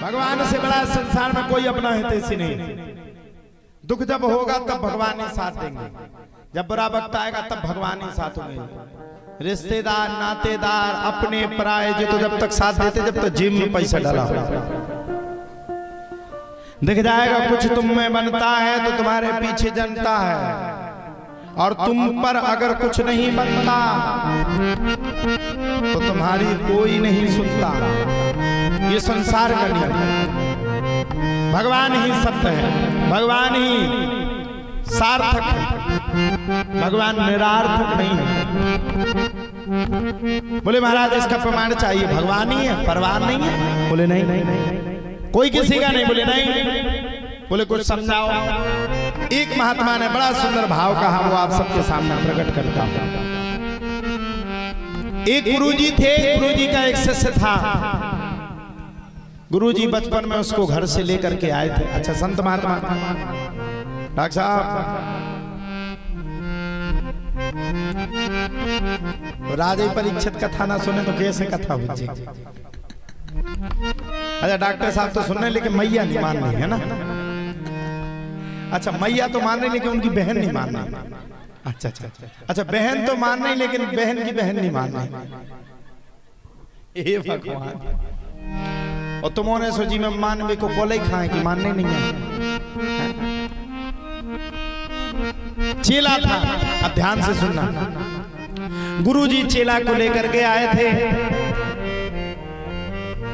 भगवान से बड़ा संसार में कोई अपना हितैषी नहीं। दुख जब होगा तब भगवान ही साथ देंगे, जब बुरा वक्त आएगा तब भगवान ही साथ होंगे। रिश्तेदार नातेदार अपने पराये जो तो जब तक साथ देते जब तक जेब में पैसा डाला हो। दिख जाएगा कुछ तुम में बनता है तो तुम्हारे पीछे जनता है, और तुम पर अगर कुछ नहीं बनता तो तुम्हारी कोई नहीं सुनता। ये संसार का नियम है। भगवान ही सत्य है, भगवान ही सार्थक है, भगवान निरार्थक नहीं है। बोले महाराज इसका प्रमाण चाहिए, भगवान ही है, परवान नहीं है। बोले नहीं, कोई किसी का नहीं। बोले नहीं, बोले कुछ समझाओ। एक महात्मा ने बड़ा सुंदर भाव कहा, वो आप सबके सामने प्रकट करता हूं। एक गुरुजी थे, गुरुजी का एक शिष्य था। गुरुजी बचपन में उसको घर से लेकर के आए थे। अच्छा संत महात्मा डॉक्टर साहब, राजा परीक्षित कथा ना सुने तो कैसे कथा बुझे। अच्छा डॉक्टर साहब तो सुन रहे लेकिन मैया नहीं मान रही है ना। अच्छा मैया तो मान रही लेकिन उनकी बहन नहीं मान रही। अच्छा अच्छा अच्छा, बहन तो मान रही लेकिन बहन की बहन नहीं मान रही। ये भगवान, और तुमने सोची में मानवे को कोले खाए कि मानने नहीं है। चेला था, अब ध्यान से सुनना। गुरुजी चेला को लेकर के आए थे।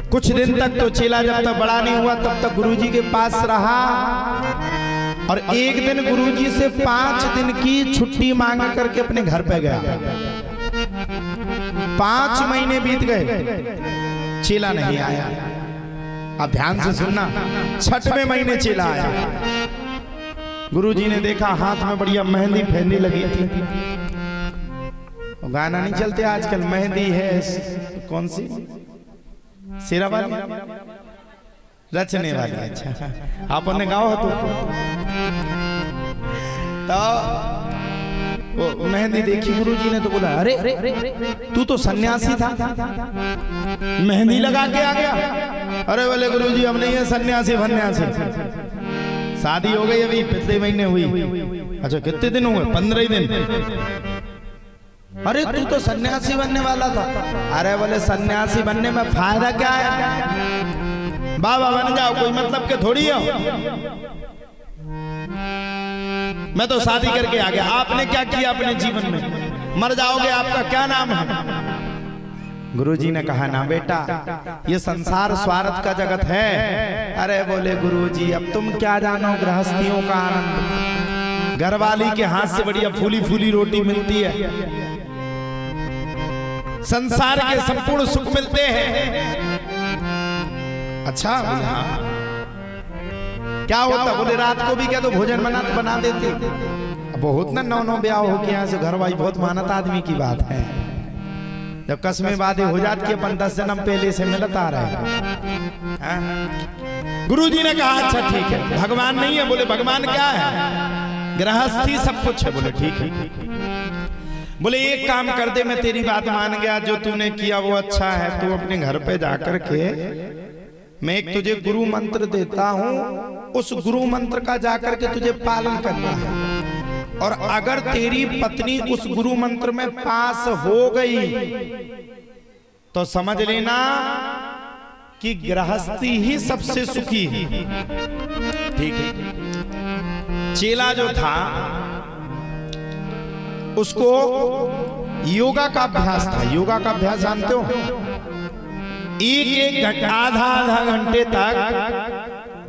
कुछ दिन तक तो चेला जब तक बड़ा नहीं हुआ तब तक गुरुजी के पास रहा, और एक दिन गुरुजी से 5 दिन की छुट्टी मांग करके अपने घर पे गया। 5 महीने बीत गए, चेला नहीं आया। अब ध्यान से सुनना, 6वें महीने चेला आया। गुरुजी ने देखा हाथ में बढ़िया मेहंदी फहंदी लगी थी। गाना नहीं चलते आजकल, मेहंदी है कौन सी, सिरा वाली, रचने वाली। अच्छा आपने गाओ तो वो मेहंदी देखी गुरुजी ने तो बोला, अरे तू तो सन्यासी था, मेहंदी लगा के आ गया। अरे बोले गुरुजी हम नहीं है सन्यासी भन्यासी, शादी हो गई अभी पिछले महीने हुई। अच्छा कितने दिन हुए? 15 दिन। अरे तू तो सन्यासी बनने वाला था। अरे बोले सन्यासी बनने में फायदा क्या है, बाबा बन जाओ, कोई मतलब के थोड़ी हो। मैं तो शादी करके आ गया। आपने क्या किया अपने जीवन में? मर जाओगे, आपका क्या नाम है? गुरुजी ने कहा ना बेटा, ये संसार स्वार्थ का जगत है। अरे बोले गुरुजी अब तुम क्या जानो गृहस्थियों का आनंद, घरवाली के हाथ से बढ़िया फूली फूली रोटी मिलती है, संसार के संपूर्ण सुख मिलते हैं। अच्छा क्या होता? बोले रात को भी क्या तो भोजन बना देते। बहुत ना 9 ब्याह हो के यहाँ से घरवाली बहुत मानत आदमी की बात है। जब कसमें वादे हो जाती है अपन 10 जन्म पहले से मिलत आ रहे हैं। गुरुजी ने कहा अच्छा ठीक है, भगवान नहीं है। बोले भगवान क्या है? गृहस्थी सब कुछ है। बोले ठीक है। बोले एक काम कर दे, मैं तेरी बात मान गया, जो तूने किया वो अच्छा है। तू अपने घर पे जाकर के मैं एक तुझे गुरु मंत्र देता हूं, उस गुरु मंत्र का जाकर के तुझे पालन करना है। और अगर तेरी पत्नी उस गुरु मंत्र में पास हो गई तो समझ लेना कि गृहस्थी ही सबसे सुखी है। ठीक है। चेला जो था उसको योगा का अभ्यास था। योगा का अभ्यास जानते हो? एक आधा घंटे तक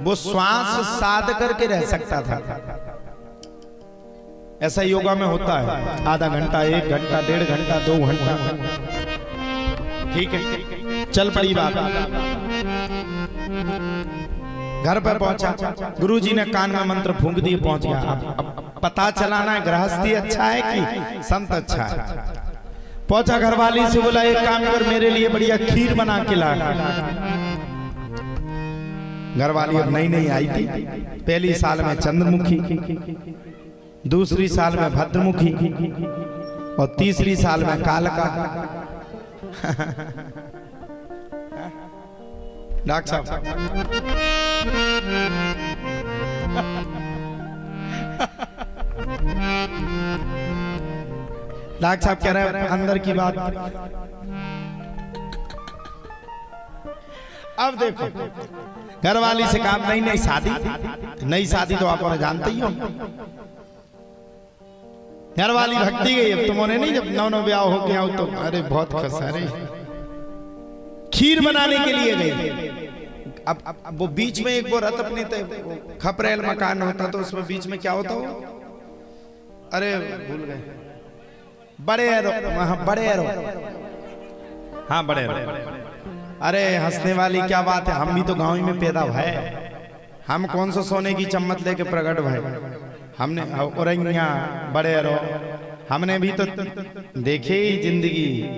वो श्वास साध करके रह सकता था। ऐसा योगा में होता है, आधा घंटा, 1 घंटा, 1.5 घंटा, 2 घंटा। ठीक है, चल पड़ी बात। घर पर पहुंचा, गुरुजी ने कान में मंत्र फूंक दिए, पहुंच गया। अब पता चलाना है गृहस्थी अच्छा है कि संत अच्छा है। पहुंचा, घरवाली से बोला एक काम कर, मेरे लिए बढ़िया खीर बना के ला। घरवाली अब नई आई थी। पहली साल में चंद्रमुखी, दूसरी साल में भद्रमुखी और तीसरी साल में कालका। डॉक्टर साहब डॉक्टर साहब कह रहे हैं अंदर की बात। अब देखो घरवाली से काम नहीं, नई शादी तो आप जानते ही हो। घरवाली भक्ति गई, अब तुमने नहीं, जब नौ ब्याह हो गया तो अरे बहुत खुश, अरे खीर बनाने के लिए गई। अब वो बीच में एक वो रथ अपने खपरेल मकान होता तो उसमें बीच में क्या होता हो, अरे भूल गए, बड़े एरो, हाँ बड़े एरो। अरे हंसने वाली क्या बात है, हम भी तो गांव में पैदा हुए, हम कौन सा सोने की चम्मच लेके प्रकट हुए, हमने औरैया बड़े एरो हमने भी तो देखे ही जिंदगी,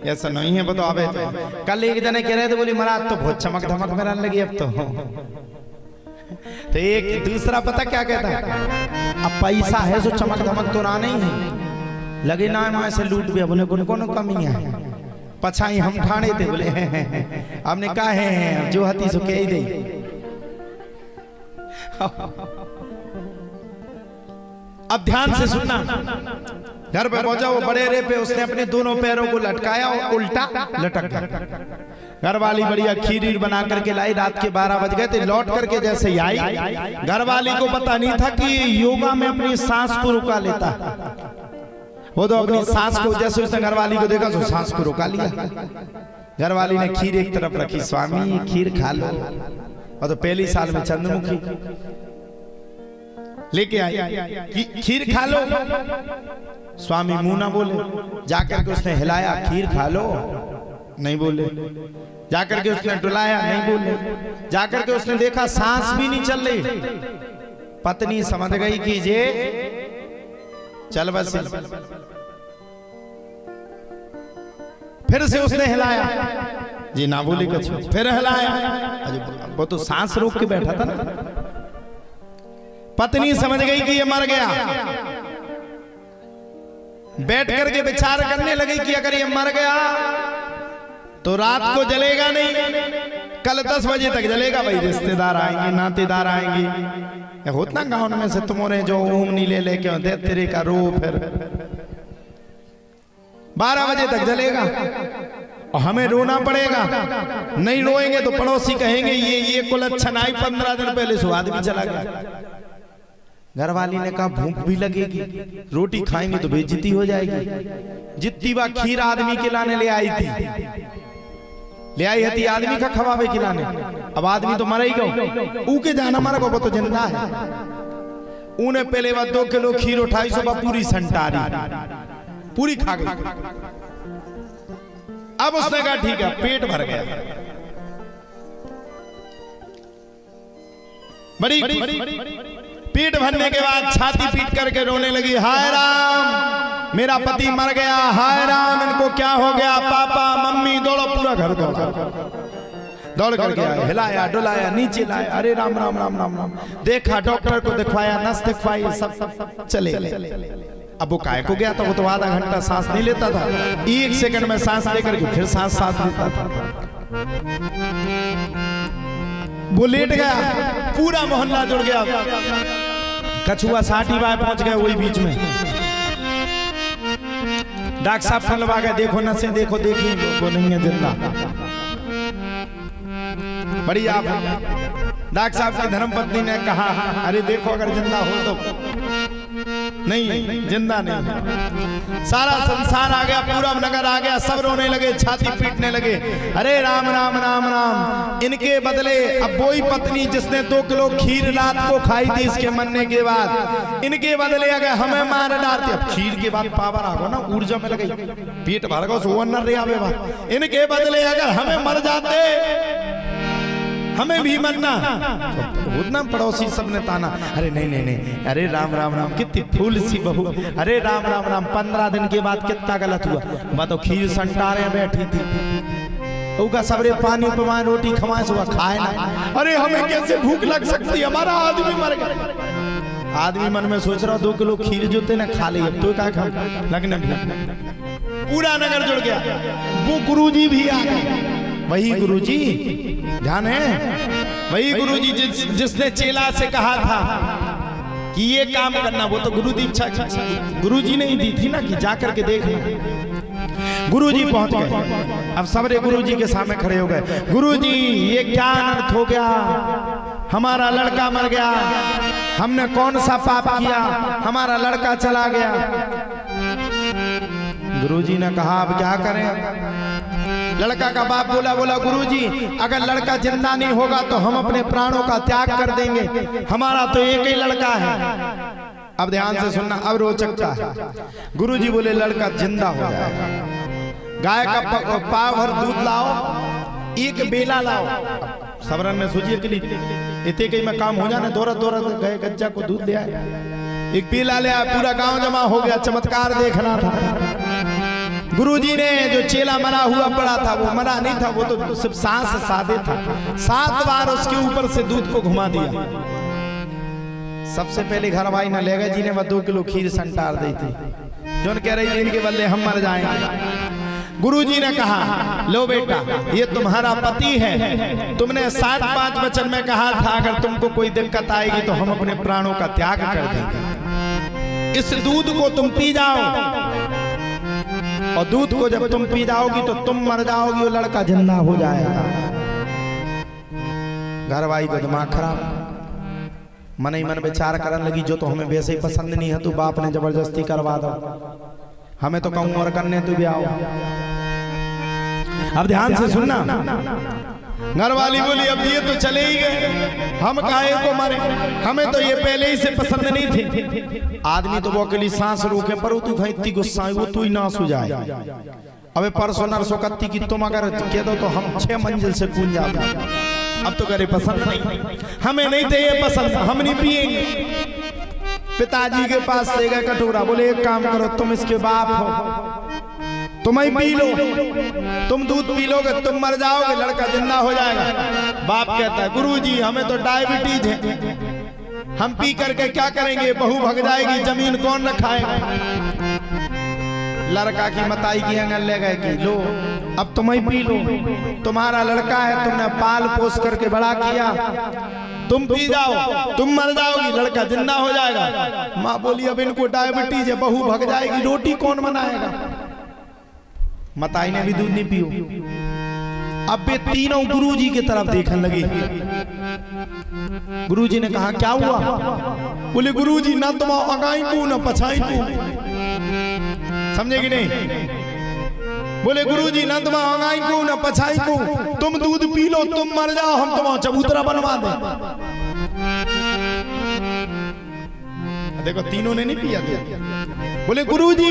ऐसा नहीं है बताओ। अबे तो कल एक जने कह रहे थे, बोली महाराज तो बहुत चमक धमक में लगी अब तो एक दूसरा पता क्या कहता है, अब पैसा है जो चमक धमक तो रहा नहीं है, लगे ना मैं से लूट भी, बोले कौन कमी है, पछाई हम ठाणे थे, बोले हमने कहा है जो हती सो कह ही दे। अब ध्यान से सुनना, घर पे पहुंचा वो बड़े रे पे, उसने अपने दोनों पैरों को लटकाया और उल्टा लटक गया। घरवाली बढ़िया खीर बना करके लाई, रात के 12 बज गए थे, लौट करके जैसे ही आई, घरवाली को पता नहीं था कि योगा में अपनी सांस को रुका लेता, वो तो अपनी सांस को, जैसे उसने घरवाली को देखा तो सांस को रुका लिया। घरवाली ने खीर एक तरफ रखी, स्वामी खीर खा लो, और तो पहली साल में चंद्रमुखी लेके आई, खीर खा लो। स्वामी मुंह ना बोले, जाकर के उसने हिलाया, खीर खा लो, नहीं बोले। जाकर के उसने डुलाया, नहीं बोले। जाकर के उसने देखा सांस भी नहीं चल रही, पत्नी समझ गई कि ये चल बस। फिर से उसने हिलाया, जी ना बोले कुछ, फिर हिलाया, वो तो सांस रोक के बैठा था ना। पत्नी समझ गई कि ये मर गया, बैठ करके विचार करने लगी कि अगर ये मर गया तो रात को जलेगा नहीं, कल 10 बजे तक जलेगा, भाई रिश्तेदार आएंगे, नातेदार आएंगे, होता गांव में से तुम्हारे जो ऊँगनी ले लेके दे तेरे का रो, फिर 12 बजे तक जलेगा और हमें रोना पड़ेगा, नहीं रोएंगे तो पड़ोसी कहेंगे ये कुल अच्छा नहीं, 15 दिन पहले से आदमी चला गया। घरवाली ने कहा भूख भी लगेगी, रोटी खाएंगे तो बेइज्जती हो जाएगी। जितनी बार खीर आदमी के लाने ले आई थी आदमी का खवावे खिलाने, अब आदमी तो मर ही गया, ऊके जाना मर गो, वो तो जिंदा है। उन्हें पहले बार 2 किलो खीर उठाई, सुबह पूरी संटारी पूरी खा गई। अब उसने कहा ठीक है, पेट भर गया। बड़ी पेट भरने के बाद छाती पीट करके रोने लगी, हाय राम मेरा पति मर गया, हाय राम इनको क्या हो गया, पापा मम्मी दौड़ो, पूरा घर दौड़ करके आए, हिलाया डुलाया, नीचे लाया, अरे राम राम राम राम राम, देखा डॉक्टर को दिखवाया, नस दिखवाई, सब चले। अब वो काय को गया था, वो तो आधा घंटा सांस नहीं लेता था, 1 सेकंड में सांस लेकर के फिर सांस लेता था। वो लेट गया, पूरा मोहल्ला जुड़ गया, कछुआ 60 बार पहुंच गए वही बीच में। डॉक्टर साहब फोन लगा गए, देखो नसें देखो, देखी वो नहीं है जिंदा। बढ़िया डॉक्टर साहब की धर्मपत्नी ने कहा, अरे देखो अगर जिंदा हो तो, नहीं जिंदा नहीं। सारा संसार आ गया, पूरा नगर आ गया, सब रोने लगे, छाती पीटने लगे, अरे राम राम राम राम। इनके बदले अब वही पत्नी जिसने 2 किलो खीर रात को खाई थी इसके मरने के बाद, इनके बदले अगर हमें मार डालते, अब खीर के बाद पावर आ गो ना, ऊर्जा में लगी, पेट भर गो, सुवर्ण रे आवे बात। इनके बदले अगर हमें मर जाते, हमें भी मरना, उतना पड़ोसी सबने ताना, अरे नहीं नहीं नहीं, अरे राम राम राम, कितनी फूल सी बहू, अरे राम राम राम। 15 दिन के बाद कितना गलत हुआ, वह तो खीर संटारे बैठी थी, उनका सबरे पानी पवाए, रोटी खवाए, सुबह खाए ना, अरे हमें कैसे भूख लग सकती, हमारा आदमी मर गया। आदमी मन में सोच रहा 2 किलो खीर जो थे ना खा ली, अब तो क्या खा लगने भी। पूरा नगर जुड़ गया, वो गुरुजी भी आ गए, वही गुरुजी, ध्यान है, वही गुरुजी जिसने चेला से कहा था कि ये काम करना, वो तो गुरुजी ने ही दी थी ना कि जाकर के देखना। गुरुजी पहुंच गए, अब सबरे गुरुजी के सामने खड़े हो गए। गुरुजी ये क्या अनर्थ हो गया, हमारा लड़का मर गया, हमने कौन सा पाप किया, हमारा लड़का चला गया। गुरुजी ने कहा अब क्या करें। लड़का का बाप बोला गुरुजी अगर लड़का जिंदा नहीं होगा तो हम अपने प्राणों का त्याग कर देंगे, हमारा तो एक ही लड़का है। अब ध्यान से सुनना, अब रोचकता है। गुरुजी बोले लड़का जिंदा हो जाएगा, गाय का पाव भर दूध लाओ, एक बेला लाओ। सबरन ने सोचिए कि इतने कहीं में काम हो जाने, दौरा गए कच्चा को दूध ले आए, एक बेला ले आया, पूरा गांव जमा हो गया, चमत्कार देखना था। गुरुजी ने जो चेला मरा हुआ पड़ा था, वो मरा नहीं था, वो तो सिर्फ सांस साधे था। 7 बार उसके ऊपर से दूध को घुमा दिया। सबसे पहले घरवाई न लेगा जी ने 2 किलो खीर संटार दी थी, जो कह रही थी इनके बदले हम मर जाएंगे। गुरुजी ने कहा लो बेटा ये तुम्हारा पति है, तुमने 7 वचन में कहा था अगर तुमको कोई दिक्कत आएगी तो हम अपने प्राणों का त्याग कर देंगे। इस दूध को तुम पी जाओ, और दूध को जब तुम पी जाओगी तो तुम मर जाओगी, वो लड़का जिंदा हो जाएगा। घरवाई को दिमाग खराब, मन ही मन विचार करने लगी जो तो हमें वैसे ही पसंद नहीं है, तू बाप ने जबरदस्ती करवा दो, हमें तो कहूं और करने तू भी आओ। अब ध्यान से सुनना, घरवाली बोली अब ये तो चले ही गए, हम काहे को मारे, हमें तो ये पहले ही से पसंद नहीं थे। आदमी तो वो अकेली सांस रोके पर तू कहीं इतनी गुस्सा वो तू ही ना सो जाए। अबे परसों नरसों कत्ती की तुम अगर कह दो तो हम 6 मंजिल से कूद जाते। अब तो करे पसंद नहीं, हमें नहीं थे ये पसंद, हम नहीं पिएंगे। पिताजी के पास ले गए कटोरा, बोले एक काम करो तुम इसके बाप हो, तुम ही पी लो, तुम दूध पी लोगे तुम मर जाओगे, लड़का जिंदा हो जाएगा। बाप कहता है गुरुजी हमें तो डायबिटीज है, हम पी करके क्या करेंगे, बहू भग जाएगी, जमीन कौन रखाएगा। लड़का की मताई की आंगन ले गए कि लो अब तुम ही पी लो, तुम्हारा लड़का है, तुमने पाल पोस करके बड़ा किया, तुम पी जाओ, तुम मर जाओगी, लड़का जिंदा हो जाएगा। माँ बोली अब इनको डायबिटीज है, बहू भग जाएगी, रोटी कौन बनाएगा। मताई ने भी दूध नहीं पियो। अब वे तीनों गुरुजी की तरफ देखने लगे। गुरुजी ने कहा क्या हुआ, बोले गुरुजी ना तुम अगाई को ना पछाई को, समझे कि नहीं। बोले गुरुजी ना तुम अगाई को ना पछाई को, तुम दूध पी लो तुम मर जाओ, हम तुम्हारा चबूतरा बनवा दें। देखो तीनों ने नहीं पिया दिया। बोले गुरुजी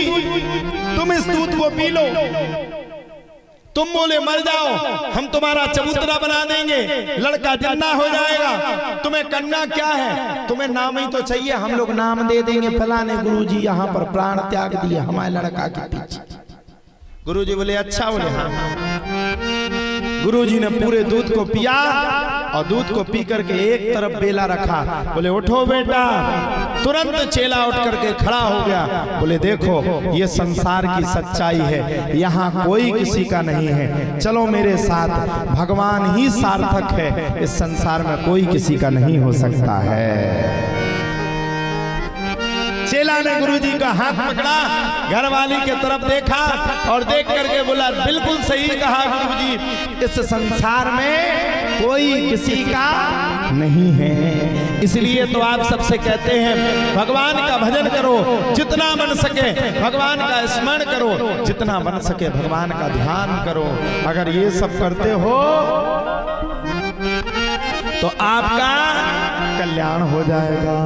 तुम इस दूध को पी लो, तुम बोले मर जाओ, हम तुम्हारा चबूतरा बना देंगे, लड़का जिंदा हो जाएगा। तुम्हें करना क्या है, तुम्हें नाम ही तो चाहिए, हम लोग नाम दे देंगे फलाने गुरुजी यहाँ पर प्राण त्याग दिया हमारे लड़का के पीछे। गुरुजी बोले अच्छा, बोले हाँ। गुरुजी ने पूरे दूध को पिया और दूध को पी करके एक तरफ बेला रखा, बोले उठो बेटा। तुरंत चेला उठ करके खड़ा हो गया, बोले देखो ये संसार की सच्चाई है, यहाँ कोई किसी का नहीं है, चलो मेरे साथ, भगवान ही सार्थक है, इस संसार में कोई किसी का नहीं हो सकता है। चेला ने गुरुजी का हाथ पकड़ा, घरवाली के तरफ देखा और देख करके बोला बिल्कुल सही कहा गुरुजी, इस संसार में कोई किसी का नहीं है। इसलिए तो आप सबसे कहते हैं भगवान का भजन करो, जितना बन सके भगवान का स्मरण करो, जितना बन सके भगवान का ध्यान करो। अगर ये सब करते हो तो आपका कल्याण हो जाएगा।